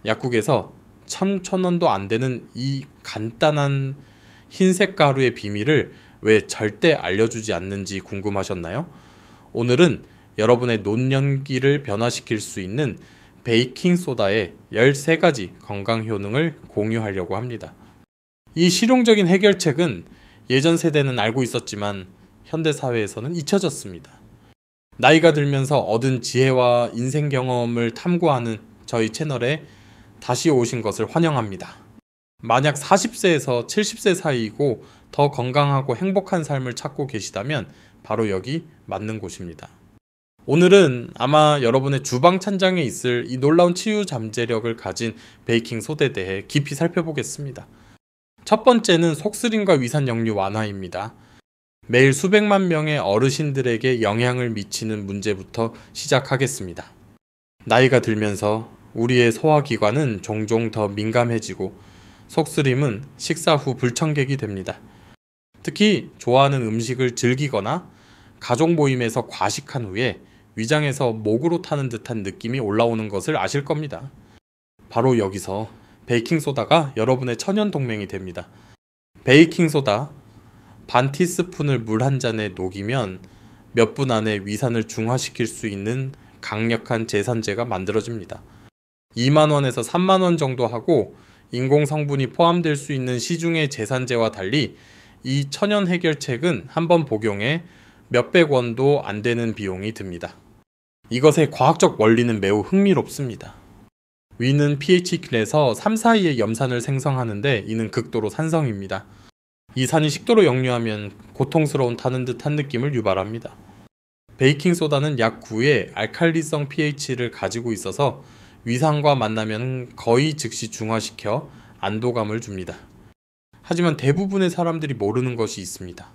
약국에서 1,000원도 안 되는 이 간단한 흰색 가루의 비밀을 왜 절대 알려주지 않는지 궁금하셨나요? 오늘은 여러분의 노년기를 변화시킬 수 있는 베이킹소다의 13가지 건강 효능을 공유하려고 합니다. 이 실용적인 해결책은 예전 세대는 알고 있었지만 현대사회에서는 잊혀졌습니다. 나이가 들면서 얻은 지혜와 인생 경험을 탐구하는 저희 채널에 다시 오신 것을 환영합니다. 만약 40세에서 70세 사이이고 더 건강하고 행복한 삶을 찾고 계시다면 바로 여기 맞는 곳입니다. 오늘은 아마 여러분의 주방 찬장에 있을 이 놀라운 치유 잠재력을 가진 베이킹 소다에 대해 깊이 살펴보겠습니다. 첫 번째는 속쓰림과 위산 역류 완화입니다. 매일 수백만 명의 어르신들에게 영향을 미치는 문제부터 시작하겠습니다. 나이가 들면서 우리의 소화기관은 종종 더 민감해지고 속쓰림은 식사 후 불청객이 됩니다. 특히 좋아하는 음식을 즐기거나 가족 모임에서 과식한 후에 위장에서 목으로 타는 듯한 느낌이 올라오는 것을 아실 겁니다. 바로 여기서 베이킹소다가 여러분의 천연 동맹이 됩니다. 베이킹소다 반 티스푼을 물 한 잔에 녹이면 몇 분 안에 위산을 중화시킬 수 있는 강력한 제산제가 만들어집니다. 2만원에서 3만원 정도 하고 인공 성분이 포함될 수 있는 시중의 제산제와 달리 이 천연 해결책은 한번 복용해 몇백 원도 안 되는 비용이 듭니다. 이것의 과학적 원리는 매우 흥미롭습니다. 위는 pH킬에서 3 사이의 염산을 생성하는데 이는 극도로 산성입니다. 이 산이 식도로 역류하면 고통스러운 타는 듯한 느낌을 유발합니다. 베이킹소다는 약 9의 알칼리성 pH를 가지고 있어서 위산과 만나면 거의 즉시 중화시켜 안도감을 줍니다. 하지만 대부분의 사람들이 모르는 것이 있습니다.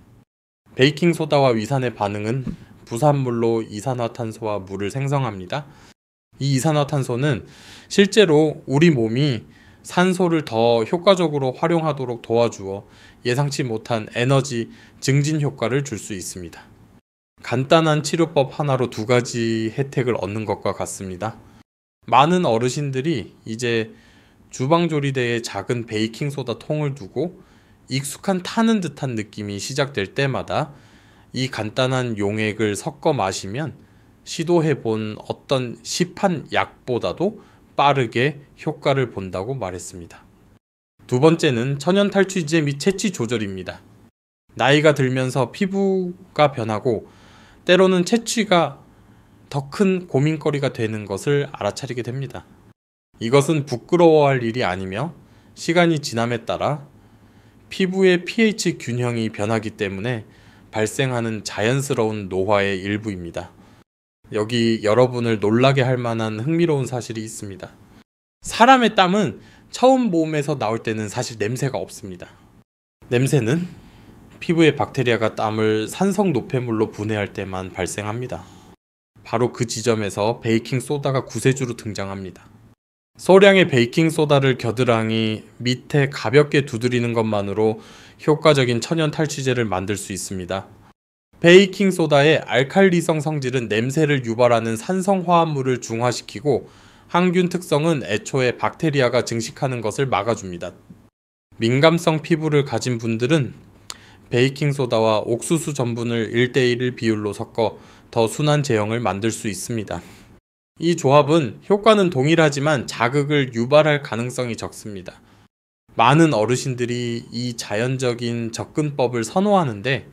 베이킹소다와 위산의 반응은 부산물로 이산화탄소와 물을 생성합니다. 이 이산화탄소는 실제로 우리 몸이 산소를 더 효과적으로 활용하도록 도와주어 예상치 못한 에너지 증진 효과를 줄 수 있습니다. 간단한 치료법 하나로 2가지 혜택을 얻는 것과 같습니다. 많은 어르신들이 이제 주방조리대에 작은 베이킹소다 통을 두고 익숙한 타는 듯한 느낌이 시작될 때마다 이 간단한 용액을 섞어 마시면 시도해본 어떤 시판 약보다도 빠르게 효과를 본다고 말했습니다. 두 번째는 천연 탈취제 및 채취 조절입니다. 나이가 들면서 피부가 변하고 때로는 채취가 더 큰 고민거리가 되는 것을 알아차리게 됩니다. 이것은 부끄러워할 일이 아니며 시간이 지남에 따라 피부의 pH 균형이 변하기 때문에 발생하는 자연스러운 노화의 일부입니다. 여기 여러분을 놀라게 할 만한 흥미로운 사실이 있습니다. 사람의 땀은 처음 몸에서 나올 때는 사실 냄새가 없습니다. 냄새는 피부의 박테리아가 땀을 산성 노폐물로 분해할 때만 발생합니다. 바로 그 지점에서 베이킹소다가 구세주로 등장합니다. 소량의 베이킹소다를 겨드랑이 밑에 가볍게 두드리는 것만으로 효과적인 천연 탈취제를 만들 수 있습니다. 베이킹소다의 알칼리성 성질은 냄새를 유발하는 산성화합물을 중화시키고 항균 특성은 애초에 박테리아가 증식하는 것을 막아줍니다. 민감성 피부를 가진 분들은 베이킹소다와 옥수수 전분을 1:1 비율로 섞어 더 순한 제형을 만들 수 있습니다. 이 조합은 효과는 동일하지만 자극을 유발할 가능성이 적습니다. 많은 어르신들이 이 자연적인 접근법을 선호하는데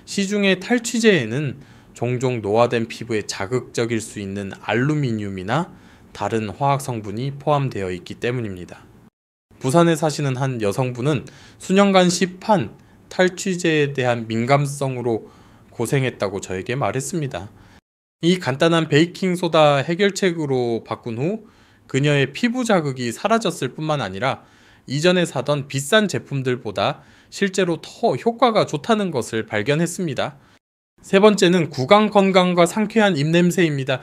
시중의 탈취제에는 종종 노화된 피부에 자극적일 수 있는 알루미늄이나 다른 화학 성분이 포함되어 있기 때문입니다. 부산에 사시는 한 여성분은 수년간 시판 탈취제에 대한 민감성으로 고생했다고 저에게 말했습니다. 이 간단한 베이킹소다 해결책으로 바꾼 후 그녀의 피부 자극이 사라졌을 뿐만 아니라 이전에 사던 비싼 제품들보다 실제로 더 효과가 좋다는 것을 발견했습니다. 세 번째는 구강 건강과 상쾌한 입냄새입니다.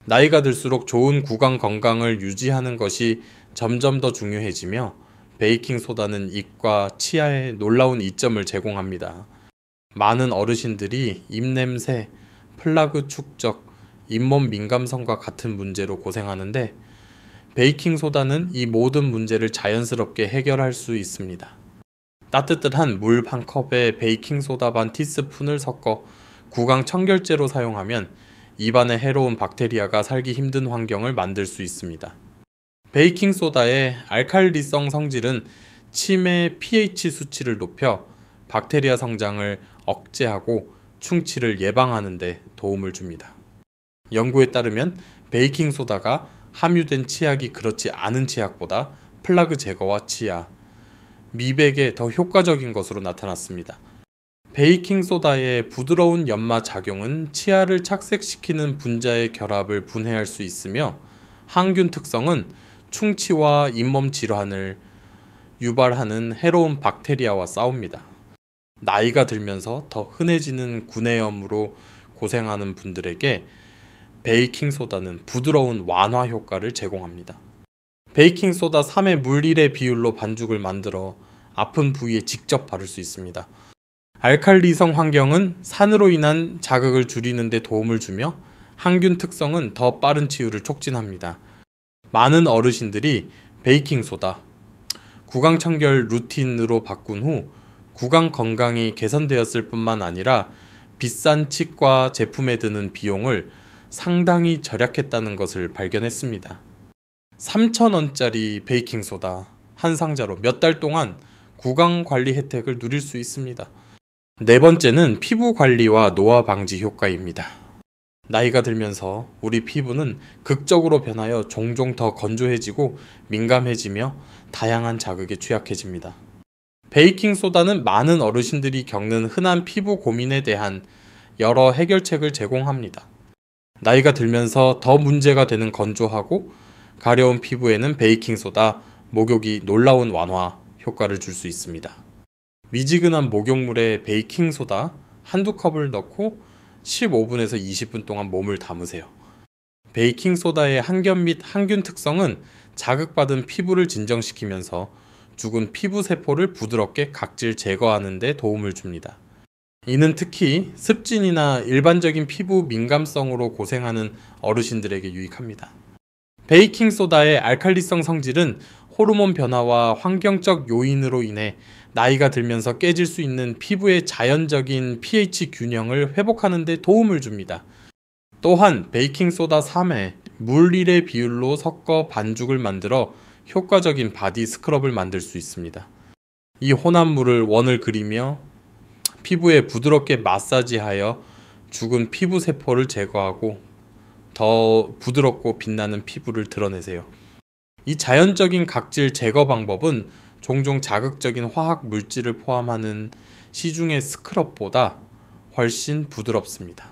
나이가 들수록 좋은 구강 건강을 유지하는 것이 점점 더 중요해지며 베이킹소다는 입과 치아에 놀라운 이점을 제공합니다. 많은 어르신들이 입냄새, 플라그 축적, 잇몸 민감성과 같은 문제로 고생하는데 베이킹소다는 이 모든 문제를 자연스럽게 해결할 수 있습니다. 따뜻한 물 한 컵에 베이킹소다 반 티스푼을 섞어 구강 청결제로 사용하면 입안에 해로운 박테리아가 살기 힘든 환경을 만들 수 있습니다. 베이킹소다의 알칼리성 성질은 침의 pH 수치를 높여 박테리아 성장을 억제하고 충치를 예방하는 데 도움을 줍니다. 연구에 따르면 베이킹소다가 함유된 치약이 그렇지 않은 치약보다 플라그 제거와 치아, 미백에 더 효과적인 것으로 나타났습니다. 베이킹소다의 부드러운 연마 작용은 치아를 착색시키는 분자의 결합을 분해할 수 있으며 항균 특성은 충치와 잇몸 질환을 유발하는 해로운 박테리아와 싸웁니다. 나이가 들면서 더 흔해지는 구내염으로 고생하는 분들에게 베이킹소다는 부드러운 완화 효과를 제공합니다. 베이킹소다 3의 물 1의 비율로 반죽을 만들어 아픈 부위에 직접 바를 수 있습니다. 알칼리성 환경은 산으로 인한 자극을 줄이는 데 도움을 주며 항균 특성은 더 빠른 치유를 촉진합니다. 많은 어르신들이 베이킹소다, 구강 청결 루틴으로 바꾼 후 구강 건강이 개선되었을 뿐만 아니라 비싼 치과 제품에 드는 비용을 상당히 절약했다는 것을 발견했습니다. 3,000원짜리 베이킹소다 한 상자로 몇 달 동안 구강 관리 혜택을 누릴 수 있습니다. 네 번째는 피부 관리와 노화 방지 효과입니다. 나이가 들면서 우리 피부는 극적으로 변하여 종종 더 건조해지고 민감해지며 다양한 자극에 취약해집니다. 베이킹소다는 많은 어르신들이 겪는 흔한 피부 고민에 대한 여러 해결책을 제공합니다. 나이가 들면서 더 문제가 되는 건조하고 가려운 피부에는 베이킹소다, 목욕이 놀라운 완화 효과를 줄 수 있습니다. 미지근한 목욕물에 베이킹소다 한두 컵을 넣고 15분에서 20분 동안 몸을 담으세요. 베이킹소다의 항균 및 항균 특성은 자극받은 피부를 진정시키면서 죽은 피부 세포를 부드럽게 각질 제거하는 데 도움을 줍니다. 이는 특히 습진이나 일반적인 피부 민감성으로 고생하는 어르신들에게 유익합니다. 베이킹소다의 알칼리성 성질은 호르몬 변화와 환경적 요인으로 인해 나이가 들면서 깨질 수 있는 피부의 자연적인 pH 균형을 회복하는 데 도움을 줍니다. 또한 베이킹소다 3에 물 1의 비율로 섞어 반죽을 만들어 효과적인 바디 스크럽을 만들 수 있습니다. 이 혼합물을 원을 그리며 피부에 부드럽게 마사지하여 죽은 피부 세포를 제거하고 더 부드럽고 빛나는 피부를 드러내세요. 이 자연적인 각질 제거 방법은 종종 자극적인 화학 물질을 포함하는 시중의 스크럽보다 훨씬 부드럽습니다.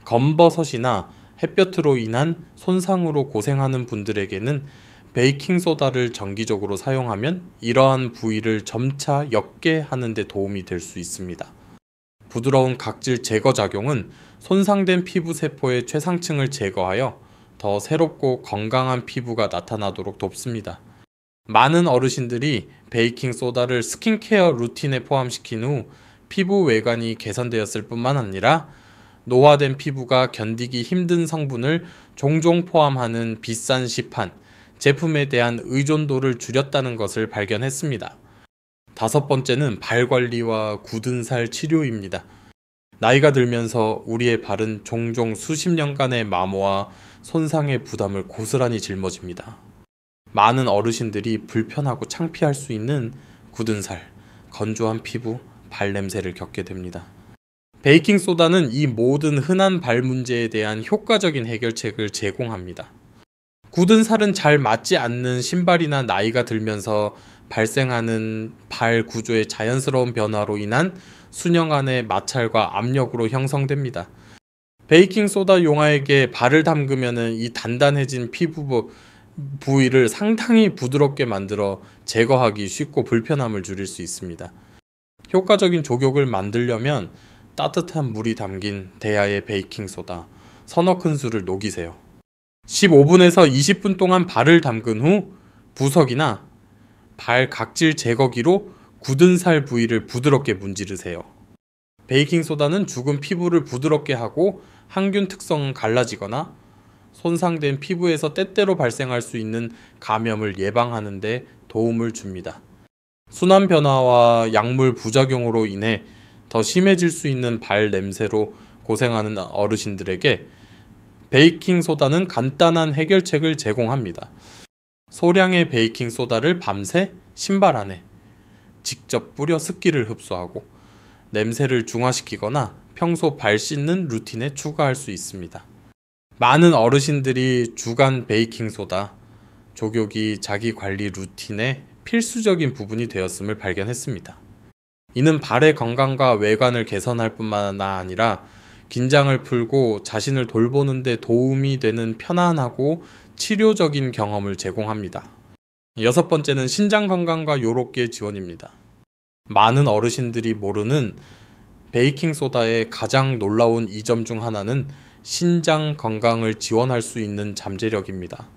검버섯이나 햇볕으로 인한 손상으로 고생하는 분들에게는 베이킹소다를 정기적으로 사용하면 이러한 부위를 점차 옅게 하는 데 도움이 될 수 있습니다. 부드러운 각질 제거 작용은 손상된 피부 세포의 최상층을 제거하여 더 새롭고 건강한 피부가 나타나도록 돕습니다. 많은 어르신들이 베이킹소다를 스킨케어 루틴에 포함시킨 후 피부 외관이 개선되었을 뿐만 아니라 노화된 피부가 견디기 힘든 성분을 종종 포함하는 비싼 시판, 제품에 대한 의존도를 줄였다는 것을 발견했습니다. 다섯 번째는 발 관리와 굳은 살 치료입니다. 나이가 들면서 우리의 발은 종종 수십 년간의 마모와 손상의 부담을 고스란히 짊어집니다. 많은 어르신들이 불편하고 창피할 수 있는 굳은 살, 건조한 피부, 발 냄새를 겪게 됩니다. 베이킹소다는 이 모든 흔한 발 문제에 대한 효과적인 해결책을 제공합니다. 굳은 살은 잘 맞지 않는 신발이나 나이가 들면서 발생하는 발 구조의 자연스러운 변화로 인한 수년간의 마찰과 압력으로 형성됩니다. 베이킹소다 용화액에 발을 담그면 이 단단해진 피부 부위를 상당히 부드럽게 만들어 제거하기 쉽고 불편함을 줄일 수 있습니다. 효과적인 족욕을 만들려면 따뜻한 물이 담긴 대야에 베이킹소다 서너 큰술을 녹이세요. 15분에서 20분 동안 발을 담근 후 부석이나 발 각질 제거기로 굳은 살 부위를 부드럽게 문지르세요. 베이킹소다는 죽은 피부를 부드럽게 하고 항균 특성은 갈라지거나 손상된 피부에서 때때로 발생할 수 있는 감염을 예방하는 데 도움을 줍니다. 순환 변화와 약물 부작용으로 인해 더 심해질 수 있는 발 냄새로 고생하는 어르신들에게 베이킹소다는 간단한 해결책을 제공합니다. 소량의 베이킹소다를 밤새 신발 안에 직접 뿌려 습기를 흡수하고 냄새를 중화시키거나 평소 발 씻는 루틴에 추가할 수 있습니다. 많은 어르신들이 주간 베이킹소다 족욕이 자기 관리 루틴의 필수적인 부분이 되었음을 발견했습니다. 이는 발의 건강과 외관을 개선할 뿐만 아니라 긴장을 풀고 자신을 돌보는 데 도움이 되는 편안하고 치료적인 경험을 제공합니다. 여섯 번째는 신장 건강과 요로케 지원입니다. 많은 어르신들이 모르는 베이킹소다의 가장 놀라운 이점 중 하나는 신장 건강을 지원할 수 있는 잠재력입니다.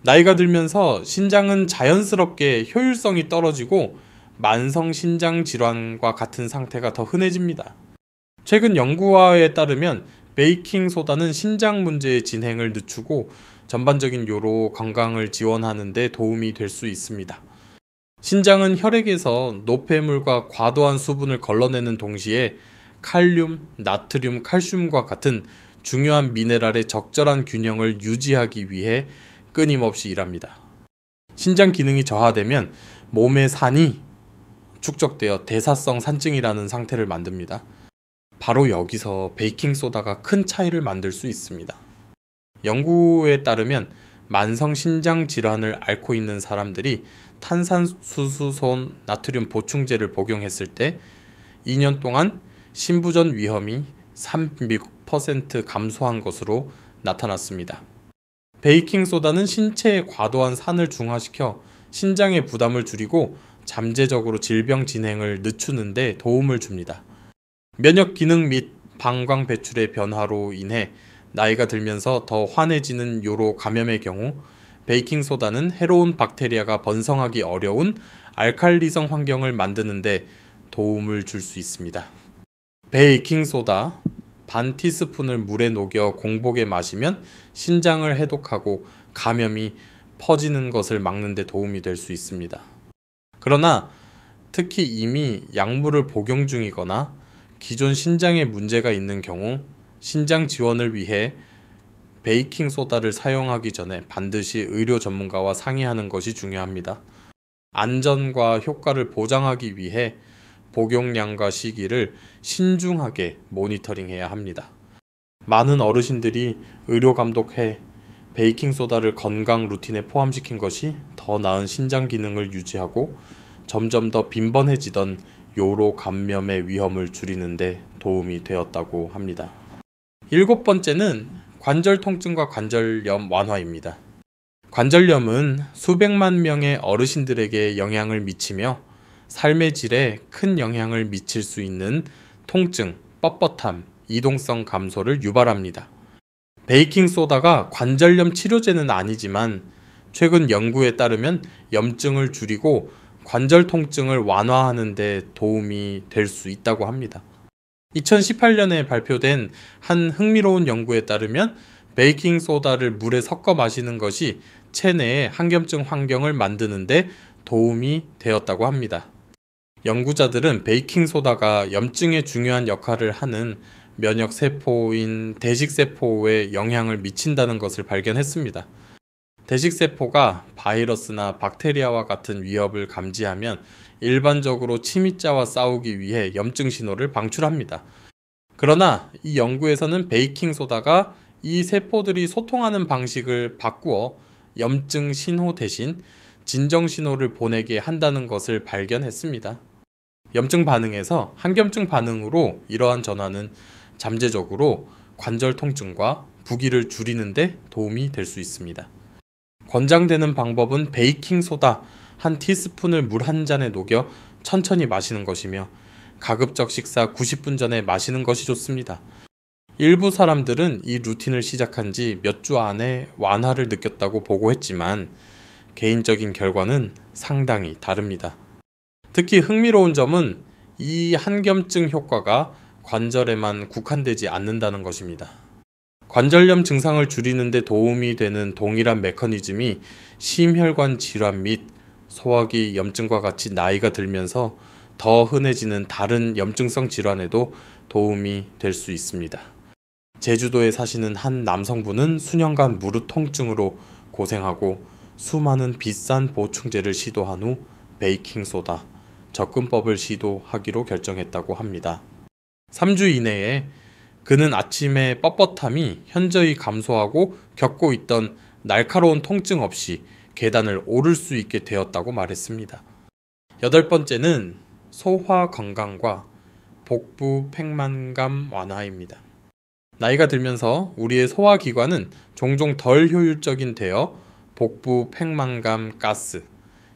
나이가 들면서 신장은 자연스럽게 효율성이 떨어지고 만성 신장 질환과 같은 상태가 더 흔해집니다. 최근 연구에 따르면 베이킹소다는 신장 문제의 진행을 늦추고 전반적인 요로 건강을 지원하는 데 도움이 될 수 있습니다. 신장은 혈액에서 노폐물과 과도한 수분을 걸러내는 동시에 칼륨, 나트륨, 칼슘과 같은 중요한 미네랄의 적절한 균형을 유지하기 위해 끊임없이 일합니다. 신장 기능이 저하되면 몸의 산이 축적되어 대사성 산증이라는 상태를 만듭니다. 바로 여기서 베이킹소다가 큰 차이를 만들 수 있습니다. 연구에 따르면 만성 신장 질환을 앓고 있는 사람들이 탄산수소손 나트륨 보충제를 복용했을 때 2년 동안 신부전 위험이 300% 감소한 것으로 나타났습니다. 베이킹소다는 신체의 과도한 산을 중화시켜 신장의 부담을 줄이고 잠재적으로 질병 진행을 늦추는 데 도움을 줍니다. 면역 기능 및 방광 배출의 변화로 인해 나이가 들면서 더 환해지는 요로 감염의 경우 베이킹소다는 해로운 박테리아가 번성하기 어려운 알칼리성 환경을 만드는 데 도움을 줄 수 있습니다. 베이킹소다 반 티스푼을 물에 녹여 공복에 마시면 신장을 해독하고 감염이 퍼지는 것을 막는 데 도움이 될 수 있습니다. 그러나 특히 이미 약물을 복용 중이거나 기존 신장에 문제가 있는 경우 신장 지원을 위해 베이킹소다를 사용하기 전에 반드시 의료 전문가와 상의하는 것이 중요합니다. 안전과 효과를 보장하기 위해 복용량과 시기를 신중하게 모니터링해야 합니다. 많은 어르신들이 의료감독해 베이킹소다를 건강 루틴에 포함시킨 것이 더 나은 신장 기능을 유지하고 점점 더 빈번해지던 요로 감염의 위험을 줄이는 데 도움이 되었다고 합니다. 일곱 번째는 관절 통증과 관절염 완화입니다. 관절염은 수백만 명의 어르신들에게 영향을 미치며 삶의 질에 큰 영향을 미칠 수 있는 통증, 뻣뻣함, 이동성 감소를 유발합니다. 베이킹소다가 관절염 치료제는 아니지만 최근 연구에 따르면 염증을 줄이고 관절 통증을 완화하는 데 도움이 될 수 있다고 합니다. 2018년에 발표된 한 흥미로운 연구에 따르면 베이킹소다를 물에 섞어 마시는 것이 체내의 항염증 환경을 만드는 데 도움이 되었다고 합니다. 연구자들은 베이킹소다가 염증에 중요한 역할을 하는 면역세포인 대식세포에 영향을 미친다는 것을 발견했습니다. 대식세포가 바이러스나 박테리아와 같은 위협을 감지하면 일반적으로 침입자와 싸우기 위해 염증 신호를 방출합니다. 그러나 이 연구에서는 베이킹소다가 이 세포들이 소통하는 방식을 바꾸어 염증 신호 대신 진정 신호를 보내게 한다는 것을 발견했습니다. 염증 반응에서 항염증 반응으로 이러한 전환은 잠재적으로 관절 통증과 부기를 줄이는 데 도움이 될 수 있습니다. 권장되는 방법은 베이킹소다 한 티스푼을 물 한 잔에 녹여 천천히 마시는 것이며 가급적 식사 90분 전에 마시는 것이 좋습니다. 일부 사람들은 이 루틴을 시작한 지 몇 주 안에 완화를 느꼈다고 보고했지만 개인적인 결과는 상당히 다릅니다. 특히 흥미로운 점은 이 항염증 효과가 관절에만 국한되지 않는다는 것입니다. 관절염 증상을 줄이는 데 도움이 되는 동일한 메커니즘이 심혈관 질환 및 소화기 염증과 같이 나이가 들면서 더 흔해지는 다른 염증성 질환에도 도움이 될 수 있습니다. 제주도에 사시는 한 남성분은 수년간 무릎 통증으로 고생하고 수많은 비싼 보충제를 시도한 후 베이킹소다, 접근법을 시도하기로 결정했다고 합니다. 3주 이내에 그는 아침에 뻣뻣함이 현저히 감소하고 겪고 있던 날카로운 통증 없이 계단을 오를 수 있게 되었다고 말했습니다. 8번째는 소화 건강과 복부 팽만감 완화입니다. 나이가 들면서 우리의 소화기관은 종종 덜 효율적인 되어 복부 팽만감 가스,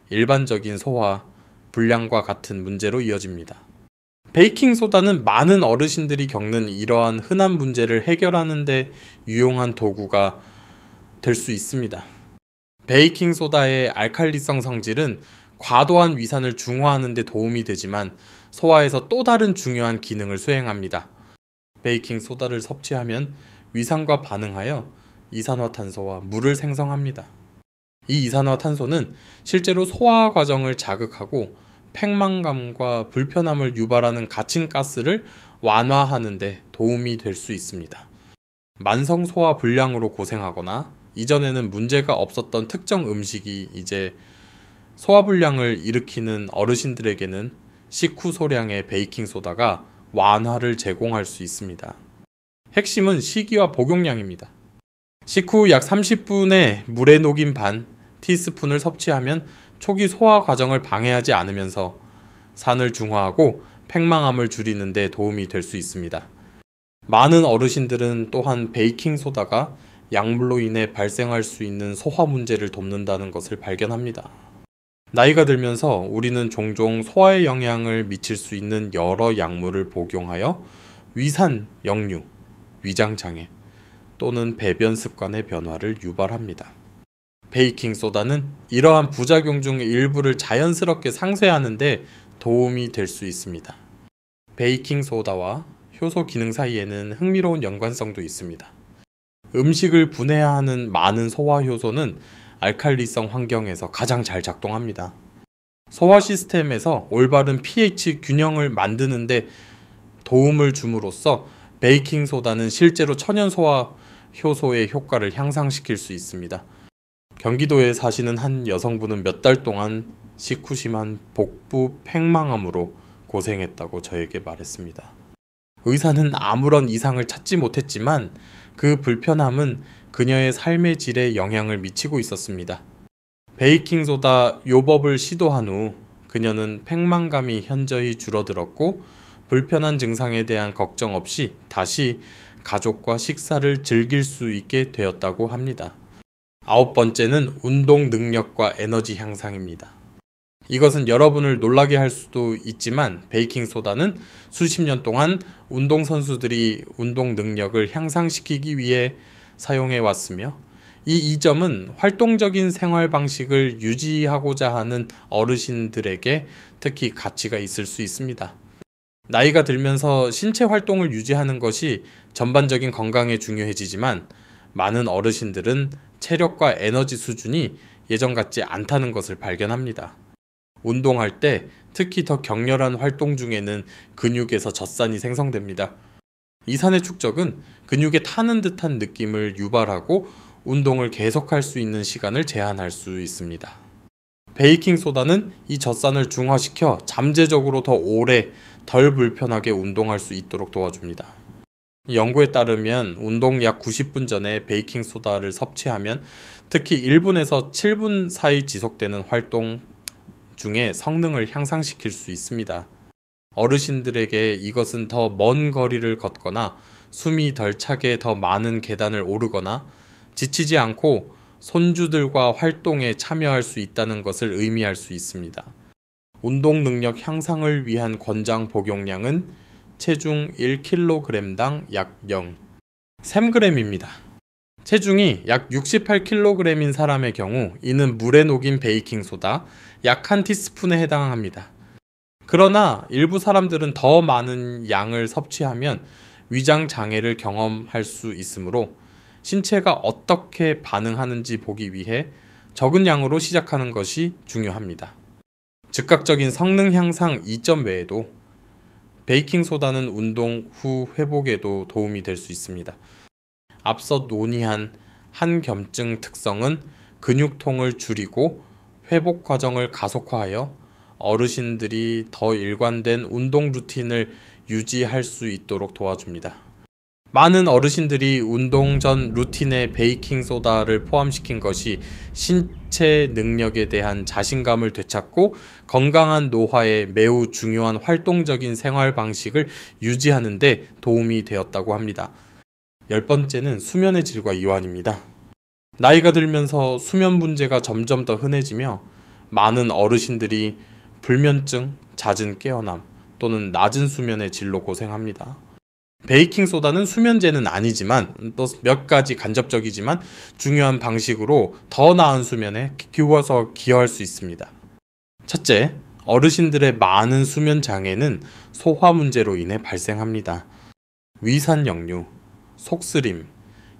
일반적인 소화 불량과 같은 문제로 이어집니다. 베이킹소다는 많은 어르신들이 겪는 이러한 흔한 문제를 해결하는 데 유용한 도구가 될 수 있습니다. 베이킹소다의 알칼리성 성질은 과도한 위산을 중화하는 데 도움이 되지만 소화에서 또 다른 중요한 기능을 수행합니다. 베이킹소다를 섭취하면 위산과 반응하여 이산화탄소와 물을 생성합니다. 이 이산화탄소는 실제로 소화 과정을 자극하고 팽만감과 불편함을 유발하는 갇힌 가스를 완화하는 데 도움이 될 수 있습니다. 만성 소화 불량으로 고생하거나 이전에는 문제가 없었던 특정 음식이 이제 소화불량을 일으키는 어르신들에게는 식후 소량의 베이킹소다가 완화를 제공할 수 있습니다. 핵심은 시기와 복용량입니다. 식후 약 30분에 물에 녹인 반 티스푼을 섭취하면 초기 소화 과정을 방해하지 않으면서 산을 중화하고 팽만함을 줄이는 데 도움이 될 수 있습니다. 많은 어르신들은 또한 베이킹소다가 약물로 인해 발생할 수 있는 소화 문제를 돕는다는 것을 발견합니다. 나이가 들면서 우리는 종종 소화에 영향을 미칠 수 있는 여러 약물을 복용하여 위산, 역류, 위장장애 또는 배변 습관의 변화를 유발합니다. 베이킹소다는 이러한 부작용 중 일부를 자연스럽게 상쇄하는 데 도움이 될 수 있습니다. 베이킹소다와 효소 기능 사이에는 흥미로운 연관성도 있습니다. 음식을 분해하는 많은 소화 효소는 알칼리성 환경에서 가장 잘 작동합니다. 소화 시스템에서 올바른 pH 균형을 만드는 데 도움을 줌으로써 베이킹소다는 실제로 천연 소화 효소의 효과를 향상시킬 수 있습니다. 경기도에 사시는 한 여성분은 몇 달 동안 식후 심한 복부 팽만함으로 고생했다고 저에게 말했습니다. 의사는 아무런 이상을 찾지 못했지만 그 불편함은 그녀의 삶의 질에 영향을 미치고 있었습니다. 베이킹소다 요법을 시도한 후 그녀는 팽만감이 현저히 줄어들었고 불편한 증상에 대한 걱정 없이 다시 가족과 식사를 즐길 수 있게 되었다고 합니다. 9번째는 운동 능력과 에너지 향상입니다. 이것은 여러분을 놀라게 할 수도 있지만 베이킹소다는 수십 년 동안 운동선수들이 운동 능력을 향상시키기 위해 사용해 왔으며 이 점은 활동적인 생활 방식을 유지하고자 하는 어르신들에게 특히 가치가 있을 수 있습니다. 나이가 들면서 신체 활동을 유지하는 것이 전반적인 건강에 중요해지지만 많은 어르신들은 체력과 에너지 수준이 예전 같지 않다는 것을 발견합니다. 운동할 때 특히 더 격렬한 활동 중에는 근육에서 젖산이 생성됩니다. 이 산의 축적은 근육에 타는 듯한 느낌을 유발하고 운동을 계속할 수 있는 시간을 제한할 수 있습니다. 베이킹소다는 이 젖산을 중화시켜 잠재적으로 더 오래 덜 불편하게 운동할 수 있도록 도와줍니다. 연구에 따르면 운동 약 90분 전에 베이킹소다를 섭취하면 특히 1분에서 7분 사이 지속되는 활동 중에 성능을 향상시킬 수 있습니다. 어르신들에게 이것은 더 먼 거리를 걷거나 숨이 덜 차게 더 많은 계단을 오르거나 지치지 않고 손주들과 활동에 참여할 수 있다는 것을 의미할 수 있습니다. 운동 능력 향상을 위한 권장 복용량은 체중 1kg당 약 0.3g입니다. 체중이 약 68kg인 사람의 경우 이는 물에 녹인 베이킹소다 약 1티스푼에 해당합니다. 그러나 일부 사람들은 더 많은 양을 섭취하면 위장 장애를 경험할 수 있으므로 신체가 어떻게 반응하는지 보기 위해 적은 양으로 시작하는 것이 중요합니다. 즉각적인 성능 향상 이점 외에도 베이킹소다는 운동 후 회복에도 도움이 될 수 있습니다. 앞서 논의한 한겸증 특성은 근육통을 줄이고 회복 과정을 가속화하여 어르신들이 더 일관된 운동 루틴을 유지할 수 있도록 도와줍니다. 많은 어르신들이 운동 전 루틴에 베이킹소다를 포함시킨 것이 신체 능력에 대한 자신감을 되찾고 건강한 노화에 매우 중요한 활동적인 생활 방식을 유지하는 데 도움이 되었다고 합니다. 10번째는 수면의 질과 이완입니다. 나이가 들면서 수면 문제가 점점 더 흔해지며 많은 어르신들이 불면증, 잦은 깨어남 또는 낮은 수면의 질로 고생합니다. 베이킹소다는 수면제는 아니지만 또 몇 가지 간접적이지만 중요한 방식으로 더 나은 수면에 기여할 수 있습니다. 첫째, 어르신들의 많은 수면 장애는 소화 문제로 인해 발생합니다. 위산 역류, 속쓰림,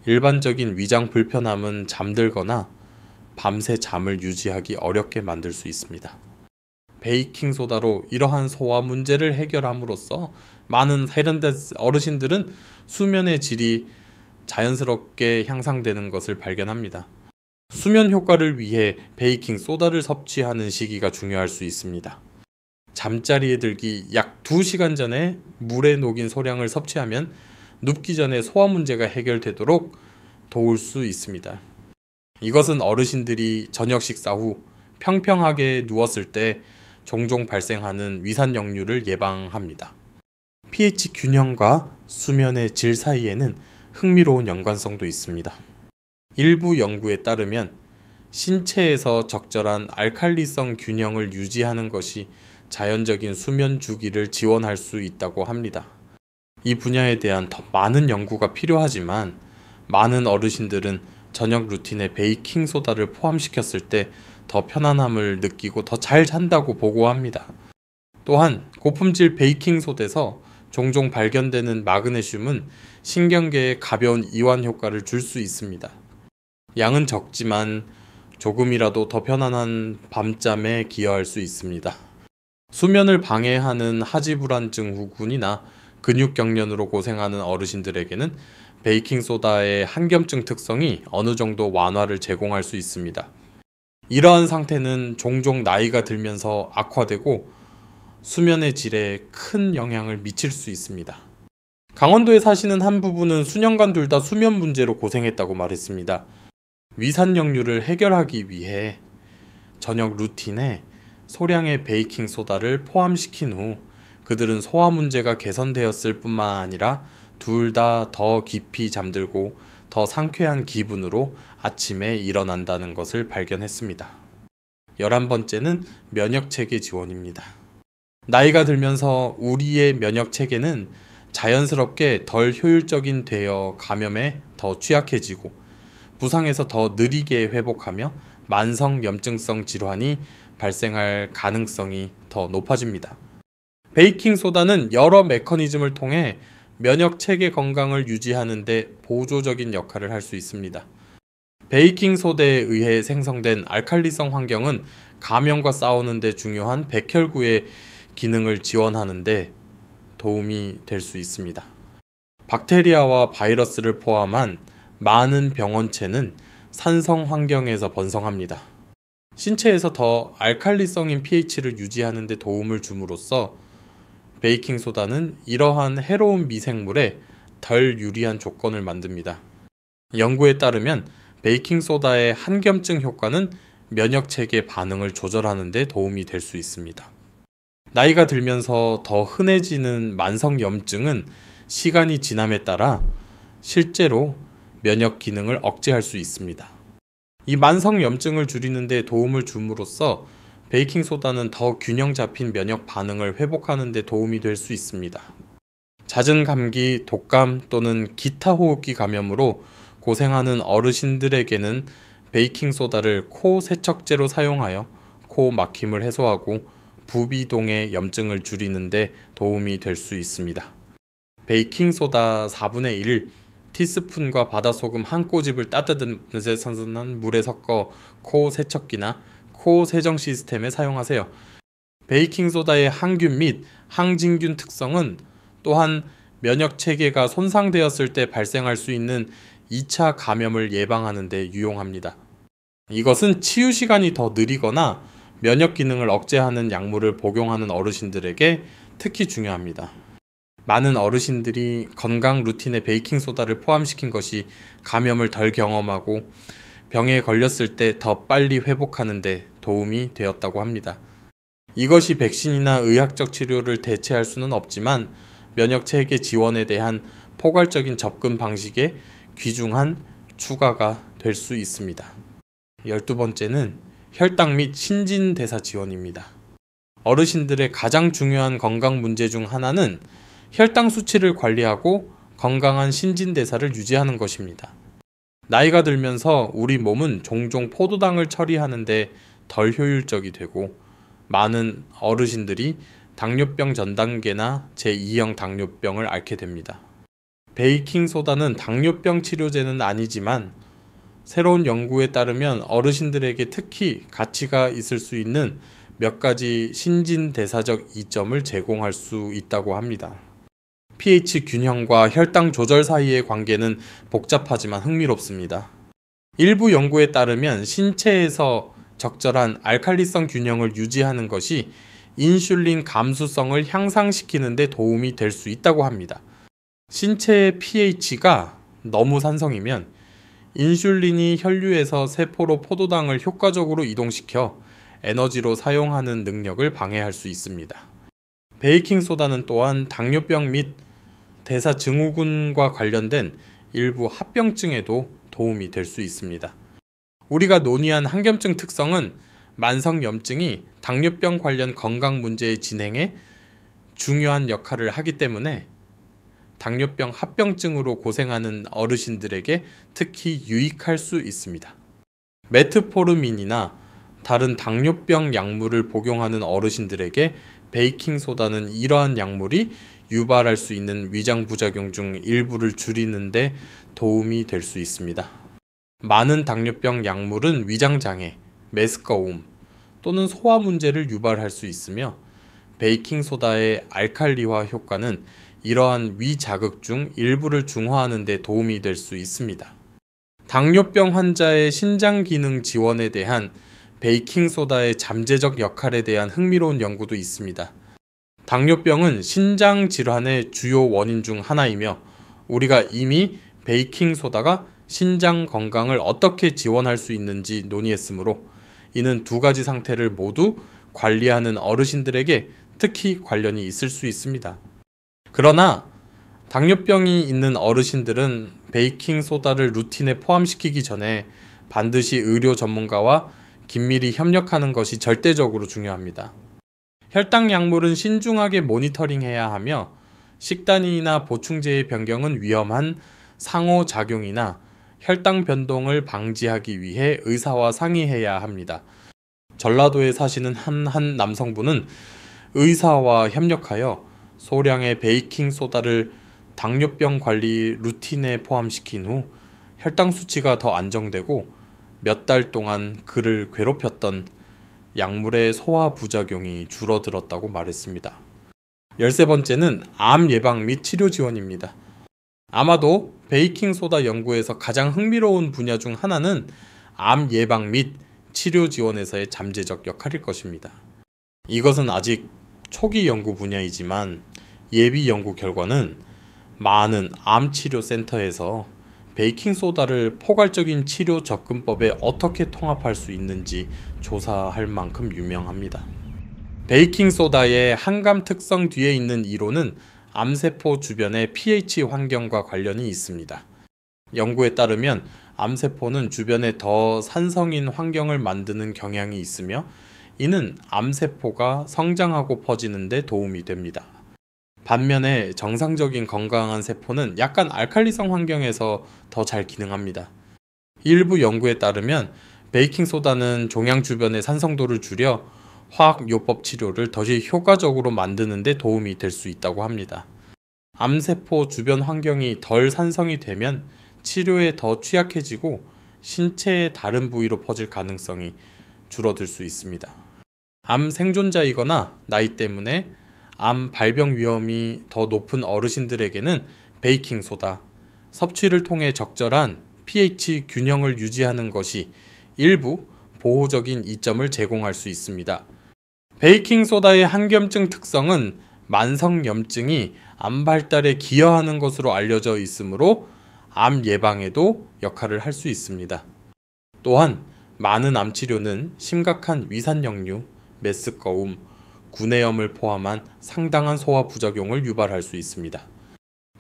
일반적인 위장 불편함은 잠들거나 밤새 잠을 유지하기 어렵게 만들 수 있습니다. 베이킹소다로 이러한 소화 문제를 해결함으로써 많은 세련된 어르신들은 수면의 질이 자연스럽게 향상되는 것을 발견합니다. 수면 효과를 위해 베이킹소다를 섭취하는 시기가 중요할 수 있습니다. 잠자리에 들기 약 2시간 전에 물에 녹인 소량을 섭취하면 눕기 전에 소화 문제가 해결되도록 도울 수 있습니다. 이것은 어르신들이 저녁 식사 후 평평하게 누웠을 때 종종 발생하는 위산 역류를 예방합니다. pH 균형과 수면의 질 사이에는 흥미로운 연관성도 있습니다. 일부 연구에 따르면 신체에서 적절한 알칼리성 균형을 유지하는 것이 자연적인 수면 주기를 지원할 수 있다고 합니다. 이 분야에 대한 더 많은 연구가 필요하지만 많은 어르신들은 저녁 루틴에 베이킹소다를 포함시켰을 때 더 편안함을 느끼고 더 잘 잔다고 보고합니다. 또한 고품질 베이킹소다에서 종종 발견되는 마그네슘은 신경계에 가벼운 이완 효과를 줄 수 있습니다. 양은 적지만 조금이라도 더 편안한 밤잠에 기여할 수 있습니다. 수면을 방해하는 하지불안 증후군이나 근육경련으로 고생하는 어르신들에게는 베이킹소다의 한겸증 특성이 어느 정도 완화를 제공할 수 있습니다. 이러한 상태는 종종 나이가 들면서 악화되고 수면의 질에 큰 영향을 미칠 수 있습니다. 강원도에 사시는 한 부부는 수년간 둘 다 수면 문제로 고생했다고 말했습니다. 위산 역류를 해결하기 위해 저녁 루틴에 소량의 베이킹소다를 포함시킨 후 그들은 소화 문제가 개선되었을 뿐만 아니라 둘 다 더 깊이 잠들고 더 상쾌한 기분으로 아침에 일어난다는 것을 발견했습니다. 11번째는 면역체계 지원입니다. 나이가 들면서 우리의 면역체계는 자연스럽게 덜 효율적인 되어 감염에 더 취약해지고 부상에서 더 느리게 회복하며 만성 염증성 질환이 발생할 가능성이 더 높아집니다. 베이킹소다는 여러 메커니즘을 통해 면역 체계 건강을 유지하는 데 보조적인 역할을 할 수 있습니다. 베이킹소다에 의해 생성된 알칼리성 환경은 감염과 싸우는 데 중요한 백혈구의 기능을 지원하는 데 도움이 될 수 있습니다. 박테리아와 바이러스를 포함한 많은 병원체는 산성 환경에서 번성합니다. 신체에서 더 알칼리성인 pH를 유지하는 데 도움을 줌으로써 베이킹소다는 이러한 해로운 미생물에 덜 유리한 조건을 만듭니다. 연구에 따르면 베이킹소다의 한겸증 효과는 면역체계 반응을 조절하는 데 도움이 될 수 있습니다. 나이가 들면서 더 흔해지는 만성염증은 시간이 지남에 따라 실제로 면역 기능을 억제할 수 있습니다. 이 만성염증을 줄이는 데 도움을 줌으로써 베이킹소다는 더 균형 잡힌 면역 반응을 회복하는 데 도움이 될 수 있습니다. 잦은 감기, 독감 또는 기타 호흡기 감염으로 고생하는 어르신들에게는 베이킹소다를 코 세척제로 사용하여 코 막힘을 해소하고 부비동의 염증을 줄이는 데 도움이 될 수 있습니다. 베이킹소다 4분의 1, 티스푼과 바다소금 한 꼬집을 따뜻한 물에 섞어 코 세척기나 코 세정 시스템에 사용하세요. 베이킹소다의 항균 및 항진균 특성은 또한 면역 체계가 손상되었을 때 발생할 수 있는 2차 감염을 예방하는 데 유용합니다. 이것은 치유 시간이 더 느리거나 면역 기능을 억제하는 약물을 복용하는 어르신들에게 특히 중요합니다. 많은 어르신들이 건강 루틴에 베이킹소다를 포함시킨 것이 감염을 덜 경험하고 병에 걸렸을 때 더 빨리 회복하는 데 도움이 되었다고 합니다. 이것이 백신이나 의학적 치료를 대체할 수는 없지만 면역 체계 지원에 대한 포괄적인 접근 방식의 귀중한 추가가 될 수 있습니다. 12번째는 혈당 및 신진대사 지원입니다. 어르신들의 가장 중요한 건강 문제 중 하나는 혈당 수치를 관리하고 건강한 신진대사를 유지하는 것입니다. 나이가 들면서 우리 몸은 종종 포도당을 처리하는데 덜 효율적이 되고 많은 어르신들이 당뇨병 전 단계나 제2형 당뇨병을 앓게 됩니다. 베이킹소다는 당뇨병 치료제는 아니지만 새로운 연구에 따르면 어르신들에게 특히 가치가 있을 수 있는 몇 가지 신진대사적 이점을 제공할 수 있다고 합니다. pH 균형과 혈당 조절 사이의 관계는 복잡하지만 흥미롭습니다. 일부 연구에 따르면 신체에서 적절한 알칼리성 균형을 유지하는 것이 인슐린 감수성을 향상시키는 데 도움이 될 수 있다고 합니다. 신체의 pH가 너무 산성이면 인슐린이 혈류에서 세포로 포도당을 효과적으로 이동시켜 에너지로 사용하는 능력을 방해할 수 있습니다. 베이킹소다는 또한 당뇨병 및 대사증후군과 관련된 일부 합병증에도 도움이 될 수 있습니다. 우리가 논의한 항염증 특성은 만성염증이 당뇨병 관련 건강 문제의 진행에 중요한 역할을 하기 때문에 당뇨병 합병증으로 고생하는 어르신들에게 특히 유익할 수 있습니다. 메트포르민이나 다른 당뇨병 약물을 복용하는 어르신들에게 베이킹소다는 이러한 약물이 유발할 수 있는 위장 부작용 중 일부를 줄이는 데 도움이 될 수 있습니다. 많은 당뇨병 약물은 위장장애, 메스꺼움 또는 소화 문제를 유발할 수 있으며 베이킹소다의 알칼리화 효과는 이러한 위자극 중 일부를 중화하는 데 도움이 될 수 있습니다. 당뇨병 환자의 신장 기능 지원에 대한 베이킹소다의 잠재적 역할에 대한 흥미로운 연구도 있습니다. 당뇨병은 신장 질환의 주요 원인 중 하나이며 우리가 이미 베이킹소다가 신장 건강을 어떻게 지원할 수 있는지 논의했으므로 이는 두 가지 상태를 모두 관리하는 어르신들에게 특히 관련이 있을 수 있습니다. 그러나 당뇨병이 있는 어르신들은 베이킹소다를 루틴에 포함시키기 전에 반드시 의료 전문가와 긴밀히 협력하는 것이 절대적으로 중요합니다. 혈당 약물은 신중하게 모니터링해야 하며 식단이나 보충제의 변경은 위험한 상호작용이나 혈당 변동을 방지하기 위해 의사와 상의해야 합니다. 전라도에 사시는 한 남성분은 의사와 협력하여 소량의 베이킹소다를 당뇨병 관리 루틴에 포함시킨 후 혈당 수치가 더 안정되고 몇 달 동안 그를 괴롭혔던 약물의 소화 부작용이 줄어들었다고 말했습니다. 13번째는 암 예방 및 치료 지원입니다. 아마도 베이킹소다 연구에서 가장 흥미로운 분야 중 하나는 암 예방 및 치료 지원에서의 잠재적 역할일 것입니다. 이것은 아직 초기 연구 분야이지만 예비 연구 결과는 많은 암 치료 센터에서 베이킹소다를 포괄적인 치료 접근법에 어떻게 통합할 수 있는지 조사할 만큼 유명합니다. 베이킹소다의 항감 특성 뒤에 있는 이론은 암세포 주변의 pH 환경과 관련이 있습니다. 연구에 따르면 암세포는 주변에 더 산성인 환경을 만드는 경향이 있으며 이는 암세포가 성장하고 퍼지는 데 도움이 됩니다. 반면에 정상적인 건강한 세포는 약간 알칼리성 환경에서 더 잘 기능합니다. 일부 연구에 따르면 베이킹소다는 종양 주변의 산성도를 줄여 화학요법 치료를 더 효과적으로 만드는 데 도움이 될 수 있다고 합니다. 암세포 주변 환경이 덜 산성이 되면 치료에 더 취약해지고 신체의 다른 부위로 퍼질 가능성이 줄어들 수 있습니다. 암 생존자이거나 나이 때문에 암 발병 위험이 더 높은 어르신들에게는 베이킹소다, 섭취를 통해 적절한 pH 균형을 유지하는 것이 일부 보호적인 이점을 제공할 수 있습니다. 베이킹소다의 항염증 특성은 만성염증이 암 발달에 기여하는 것으로 알려져 있으므로 암 예방에도 역할을 할 수 있습니다. 또한 많은 암 치료는 심각한 위산역류, 메스꺼움, 구내염을 포함한 상당한 소화 부작용을 유발할 수 있습니다.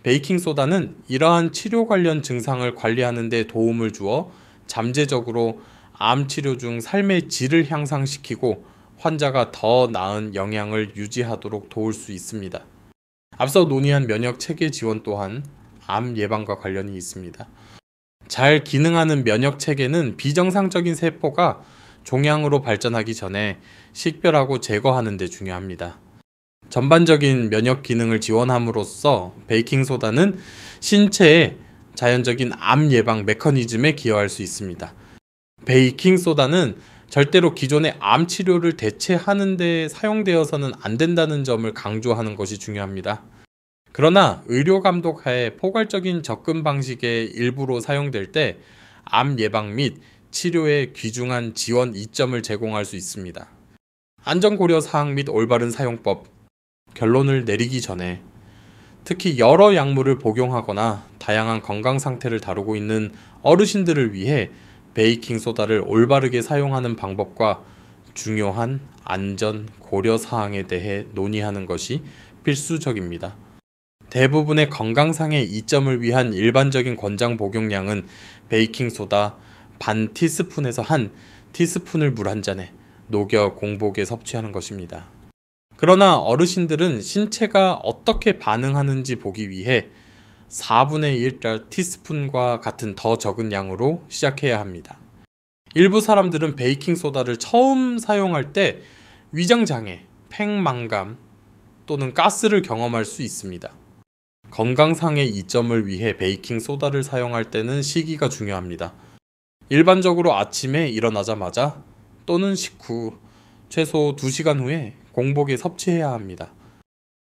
베이킹소다는 이러한 치료 관련 증상을 관리하는 데 도움을 주어 잠재적으로 암 치료 중 삶의 질을 향상시키고 환자가 더 나은 영양을 유지하도록 도울 수 있습니다. 앞서 논의한 면역 체계 지원 또한 암 예방과 관련이 있습니다. 잘 기능하는 면역 체계는 비정상적인 세포가 종양으로 발전하기 전에 식별하고 제거하는 데 중요합니다. 전반적인 면역 기능을 지원함으로써 베이킹소다는 신체의 자연적인 암 예방 메커니즘에 기여할 수 있습니다. 베이킹소다는 절대로 기존의 암 치료를 대체하는 데 사용되어서는 안 된다는 점을 강조하는 것이 중요합니다. 그러나 의료 감독 하에 포괄적인 접근 방식의 일부로 사용될 때 암 예방 및 치료에 귀중한 지원 이점을 제공할 수 있습니다. 안전 고려 사항 및 올바른 사용법, 결론을 내리기 전에 특히 여러 약물을 복용하거나 다양한 건강 상태를 다루고 있는 어르신들을 위해 베이킹소다를 올바르게 사용하는 방법과 중요한 안전 고려 사항에 대해 논의하는 것이 필수적입니다. 대부분의 건강상의 이점을 위한 일반적인 권장 복용량은 베이킹소다 반 티스푼에서 한 티스푼을 물 한 잔에 녹여 공복에 섭취하는 것입니다. 그러나 어르신들은 신체가 어떻게 반응하는지 보기 위해 4분의 1 티스푼과 같은 더 적은 양으로 시작해야 합니다. 일부 사람들은 베이킹소다를 처음 사용할 때 위장장애, 팽만감 또는 가스를 경험할 수 있습니다. 건강상의 이점을 위해 베이킹소다를 사용할 때는 시기가 중요합니다. 일반적으로 아침에 일어나자마자 또는 식후 최소 2시간 후에 공복에 섭취해야 합니다.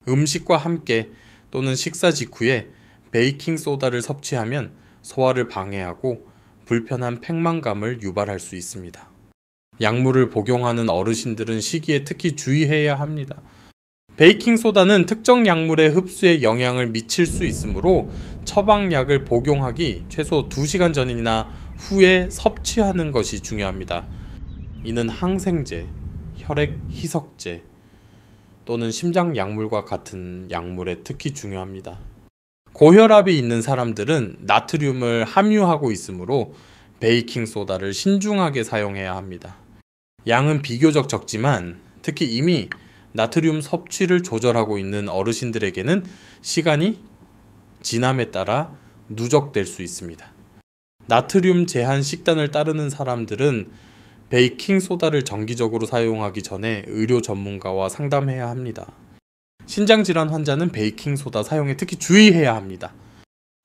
음식과 함께 또는 식사 직후에 베이킹소다를 섭취하면 소화를 방해하고 불편한 팽만감을 유발할 수 있습니다. 약물을 복용하는 어르신들은 시기에 특히 주의해야 합니다. 베이킹소다는 특정 약물의 흡수에 영향을 미칠 수 있으므로 처방약을 복용하기 최소 2시간 전이나 후에 섭취하는 것이 중요합니다. 이는 항생제, 혈액 희석제 또는 심장 약물과 같은 약물에 특히 중요합니다. 고혈압이 있는 사람들은 나트륨을 함유하고 있으므로 베이킹소다를 신중하게 사용해야 합니다. 양은 비교적 적지만 특히 이미 나트륨 섭취를 조절하고 있는 어르신들에게는 시간이 지남에 따라 누적될 수 있습니다. 나트륨 제한 식단을 따르는 사람들은 베이킹소다를 정기적으로 사용하기 전에 의료 전문가와 상담해야 합니다. 신장질환 환자는 베이킹소다 사용에 특히 주의해야 합니다.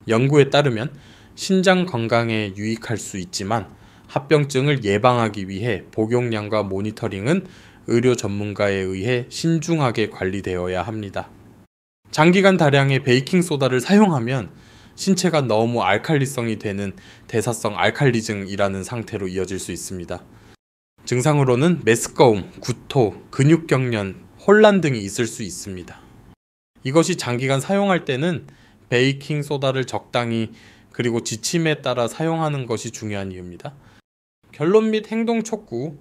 연구에 따르면 신장 건강에 유익할 수 있지만 합병증을 예방하기 위해 복용량과 모니터링은 의료 전문가에 의해 신중하게 관리되어야 합니다. 장기간 다량의 베이킹소다를 사용하면 신체가 너무 알칼리성이 되는 대사성 알칼리증이라는 상태로 이어질 수 있습니다. 증상으로는 메스꺼움, 구토, 근육경련, 혼란 등이 있을 수 있습니다. 이것이 장기간 사용할 때는 베이킹소다를 적당히 그리고 지침에 따라 사용하는 것이 중요한 이유입니다. 결론 및 행동 촉구.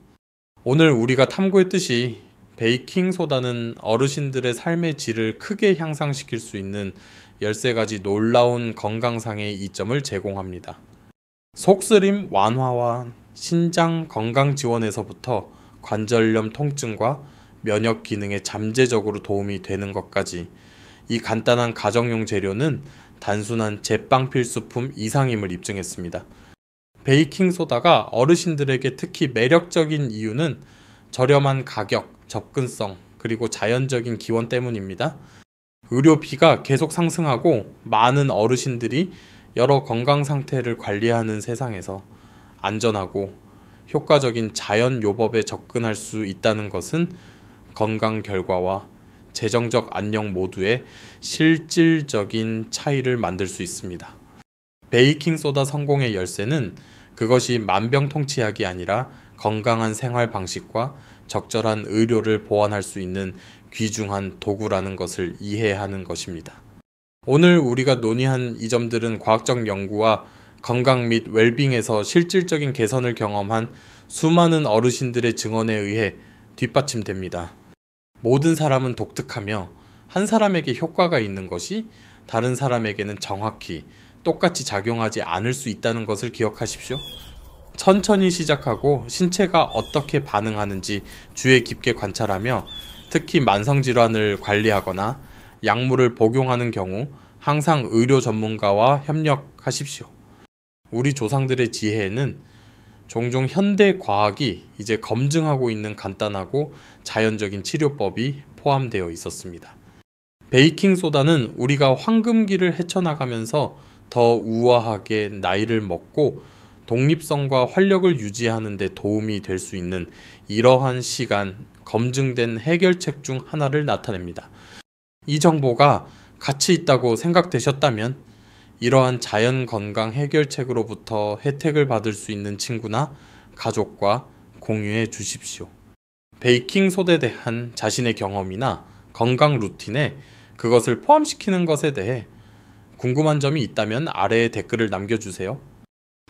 오늘 우리가 탐구했듯이 베이킹소다는 어르신들의 삶의 질을 크게 향상시킬 수 있는 13가지 놀라운 건강상의 이점을 제공합니다. 속쓰림 완화와 신장 건강 지원에서부터 관절염 통증과 면역 기능에 잠재적으로 도움이 되는 것까지 이 간단한 가정용 재료는 단순한 제빵 필수품 이상임을 입증했습니다. 베이킹소다가 어르신들에게 특히 매력적인 이유는 저렴한 가격, 접근성, 그리고 자연적인 기원 때문입니다. 의료비가 계속 상승하고 많은 어르신들이 여러 건강 상태를 관리하는 세상에서 안전하고 효과적인 자연 요법에 접근할 수 있다는 것은 건강 결과와 재정적 안녕 모두에 실질적인 차이를 만들 수 있습니다. 베이킹 소다 성공의 열쇠는 그것이 만병통치약이 아니라 건강한 생활 방식과 적절한 의료를 보완할 수 있는 귀중한 도구라는 것을 이해하는 것입니다. 오늘 우리가 논의한 이 점들은 과학적 연구와 건강 및 웰빙에서 실질적인 개선을 경험한 수많은 어르신들의 증언에 의해 뒷받침됩니다. 모든 사람은 독특하며 한 사람에게 효과가 있는 것이 다른 사람에게는 정확히 똑같이 작용하지 않을 수 있다는 것을 기억하십시오. 천천히 시작하고 신체가 어떻게 반응하는지 주의 깊게 관찰하며 특히 만성질환을 관리하거나 약물을 복용하는 경우 항상 의료 전문가와 협력하십시오. 우리 조상들의 지혜에는 종종 현대 과학이 이제 검증하고 있는 간단하고 자연적인 치료법이 포함되어 있었습니다. 베이킹 소다는 우리가 황금기를 헤쳐나가면서 더 우아하게 나이를 먹고 독립성과 활력을 유지하는 데 도움이 될 수 있는 이러한 시간 검증된 해결책 중 하나를 나타냅니다. 이 정보가 가치 있다고 생각되셨다면 이러한 자연 건강 해결책으로부터 혜택을 받을 수 있는 친구나 가족과 공유해 주십시오. 베이킹 소다에 대한 자신의 경험이나 건강 루틴에 그것을 포함시키는 것에 대해 궁금한 점이 있다면 아래에 댓글을 남겨주세요.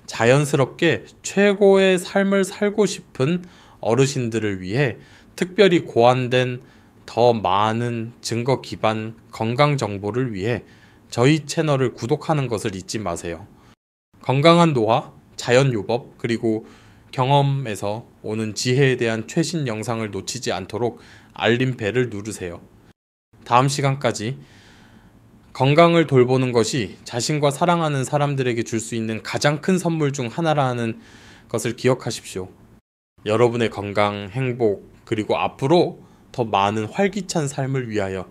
자연스럽게 최고의 삶을 살고 싶은 어르신들을 위해 특별히 고안된 더 많은 증거 기반 건강 정보를 위해 저희 채널을 구독하는 것을 잊지 마세요. 건강한 노화, 자연 요법, 그리고 경험에서 오는 지혜에 대한 최신 영상을 놓치지 않도록 알림벨을 누르세요. 다음 시간까지 건강을 돌보는 것이 자신과 사랑하는 사람들에게 줄 수 있는 가장 큰 선물 중 하나라는 것을 기억하십시오. 여러분의 건강, 행복, 그리고 앞으로 더 많은 활기찬 삶을 위하여